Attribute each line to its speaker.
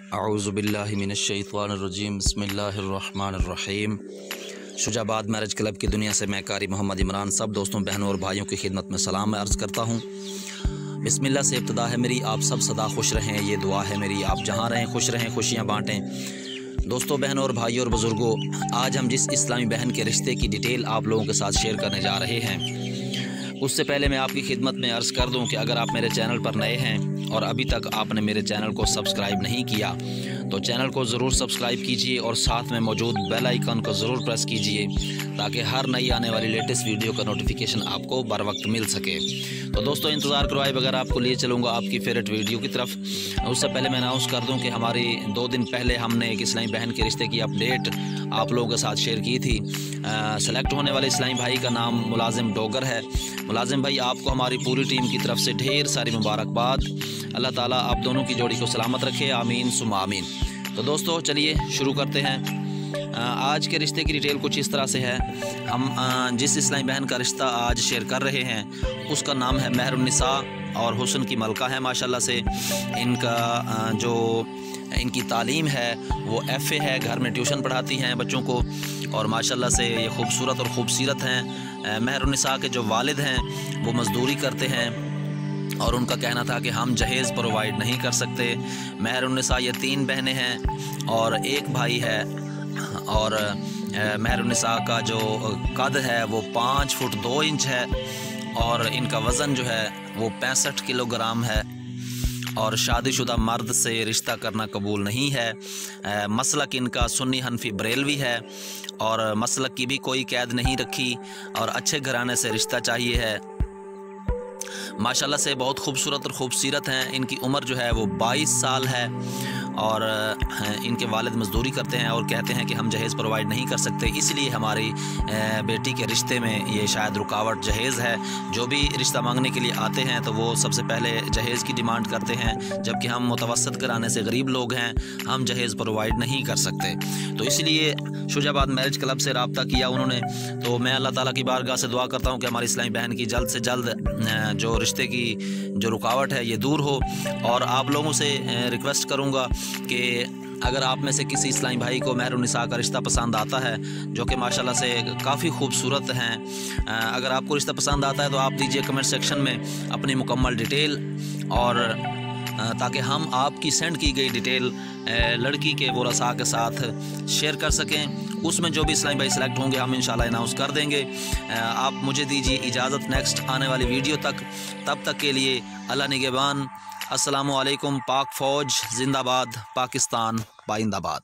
Speaker 1: अऊज़ुबिल्लाहि मिनश्शैतानिर्रजीम बिस्मिल्लाहिर्रहमानिर्रहीम। Shujabad marriage club की दुनिया से मैं कारी मोहम्मद इमरान सब दोस्तों बहनों और भाइयों की खिदमत में सलाम अर्ज़ करता हूँ। बिस्मिल्लाह से इब्तिदा है मेरी, आप सब सदा खुश रहें, ये दुआ है मेरी। आप जहाँ रहें खुश रहें, खुशियाँ बाँटें। दोस्तों, बहनों और भाइयों और बुज़ुर्गों, आज हम जिस इस्लामी बहन के रिश्ते की डिटेल आप लोगों के साथ शेयर करने जा रहे हैं, उससे पहले मैं आपकी खिदमत में अर्ज़ कर दूं कि अगर आप मेरे चैनल पर नए हैं और अभी तक आपने मेरे चैनल को सब्सक्राइब नहीं किया तो चैनल को ज़रूर सब्सक्राइब कीजिए और साथ में मौजूद बेल आइकन को ज़रूर प्रेस कीजिए ताकि हर नई आने वाली लेटेस्ट वीडियो का नोटिफिकेशन आपको बर वक्त मिल सके। तो दोस्तों, इंतज़ार करवाए बगैर आपको लिए चलूँगा आपकी फेवरेट वीडियो की तरफ। उससे पहले मैं अनाउंस कर दूँ कि हमारी 2 दिन पहले हमने एक इस्लामी बहन के रिश्ते की अपडेट आप लोगों के साथ शेयर की थी। सेलेक्ट होने वाले इस्लामी भाई का नाम मुलाजिम डोगर है। मुलाजिम भाई, आपको हमारी पूरी टीम की तरफ से ढेर सारी मुबारकबाद। अल्लाह ताला आप दोनों की जोड़ी को सलामत रखे, आमीन सुम्मा आमीन। तो दोस्तों, चलिए शुरू करते हैं। आज के रिश्ते की डिटेल कुछ इस तरह से है। हम जिस इस्लामी बहन का रिश्ता आज शेयर कर रहे हैं उसका नाम है मेहरुन्निसा और हुस्न की मलका है। माशाल्लाह से इनकी तालीम है वो FA है, घर में ट्यूशन पढ़ाती हैं बच्चों को और माशाल्लाह से ये खूबसूरत और खूबसीरत हैं। मेहरुन्निसा के जो वालिद हैं वो मज़दूरी करते हैं और उनका कहना था कि हम जहेज़ प्रोवाइड नहीं कर सकते। मेहरुन्निसा ये 3 बहनें हैं और एक भाई है और मेहरुन्निसा का जो कद है वो 5 फुट 2 इंच है और इनका वज़न जो है वो 65 किलोग्राम है और शादीशुदा मर्द से रिश्ता करना कबूल नहीं है। मसलक इनका सुन्नी हनफी बरेलवी है और मसलक की भी कोई कैद नहीं रखी और अच्छे घराने से रिश्ता चाहिए है। माशाल्लाह से बहुत खूबसूरत और खूबसीरत हैं। इनकी उम्र जो है वो 22 साल है और इनके वालिद मज़दूरी करते हैं और कहते हैं कि हम जहेज़ प्रोवाइड नहीं कर सकते, इसलिए हमारी बेटी के रिश्ते में ये शायद रुकावट जहेज़ है। जो भी रिश्ता मांगने के लिए आते हैं तो वो सबसे पहले जहेज़ की डिमांड करते हैं, जबकि हम मुतवस्सत घराने से गरीब लोग हैं, हम जहेज़ प्रोवाइड नहीं कर सकते। तो इसलिए शुजाबाद मैरिज क्लब से रब्ता किया उन्होंने। तो मैं अल्लाह ताला की बारगाह से दुआ करता हूँ कि हमारी इस्लामी बहन की जल्द से जल्द जो रिश्ते की जो रुकावट है ये दूर हो। और आप लोगों से रिक्वेस्ट करूँगा कि अगर आप में से किसी इस्लामी भाई को मेहरुन्निसा का रिश्ता पसंद आता है, जो कि माशाल्लाह से काफ़ी खूबसूरत हैं, अगर आपको रिश्ता पसंद आता है तो आप दीजिए कमेंट सेक्शन में अपनी मुकम्मल डिटेल और ताकि हम आपकी सेंड की गई डिटेल लड़की के वरसा के साथ शेयर कर सकें। उसमें जो भी इस्लामी भाई सेलेक्ट होंगे हम इंशाल्लाह अनाउंस कर देंगे। आप मुझे दीजिए इजाज़त नेक्स्ट आने वाली वीडियो तक। तब तक के लिए अल्लाह निगहबान। अस्सलामु अलैकुम। पाक फ़ौज जिंदाबाद, पाकिस्तान बाइंदाबाद।